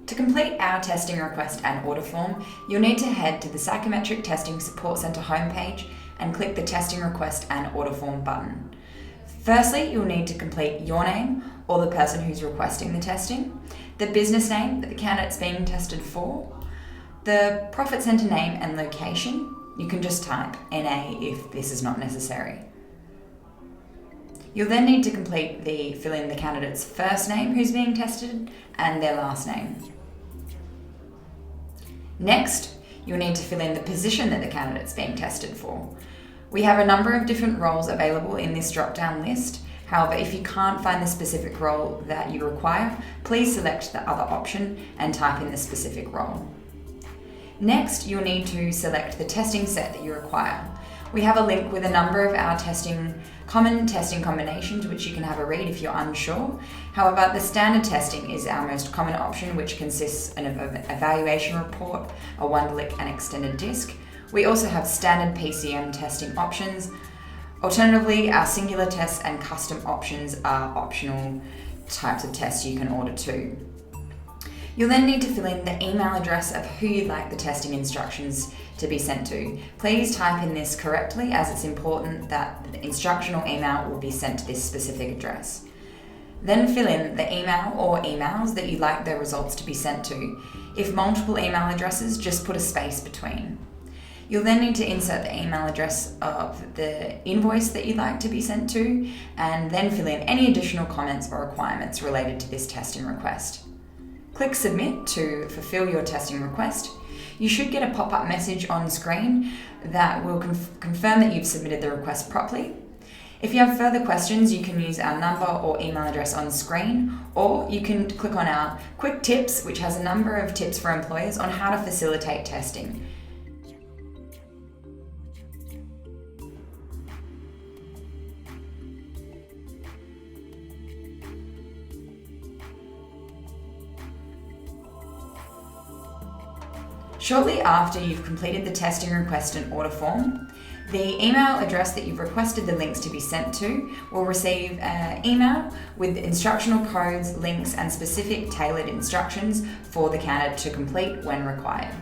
To complete our testing request and order form, you'll need to head to the Psychometric Testing Support Centre homepage and click the Testing Request and Order Form button. Firstly, you'll need to complete your name or the person who's requesting the testing, the business name that the candidate's being tested for, the profit centre name and location. You can just type NA if this is not necessary. You'll then need to fill in the candidate's first name who's being tested and their last name. Next, you'll need to fill in the position that the candidate's being tested for. We have a number of different roles available in this drop-down list. However, if you can't find the specific role that you require, please select the other option and type in the specific role. Next, you'll need to select the testing set that you require. We have a link with a number of our common testing combinations, which you can have a read if you're unsure. However, the standard testing is our most common option, which consists of an evaluation report, a Wonderlic and extended disc. We also have standard PCM testing options. Alternatively, our singular tests and custom options are optional types of tests you can order too. You'll then need to fill in the email address of who you'd like the testing instructions to be sent to. Please type in this correctly, as it's important that the instructional email will be sent to this specific address. Then fill in the email or emails that you'd like the results to be sent to. If multiple email addresses, just put a space between. You'll then need to insert the email address of the invoice that you'd like to be sent to, and then fill in any additional comments or requirements related to this testing request. Click Submit to fulfill your testing request. You should get a pop-up message on screen that will confirm that you've submitted the request properly. If you have further questions, you can use our number or email address on screen, or you can click on our Quick Tips, which has a number of tips for employers on how to facilitate testing. Shortly after you've completed the testing request and order form, the email address that you've requested the links to be sent to will receive an email with instructional codes, links, and specific tailored instructions for the candidate to complete when required.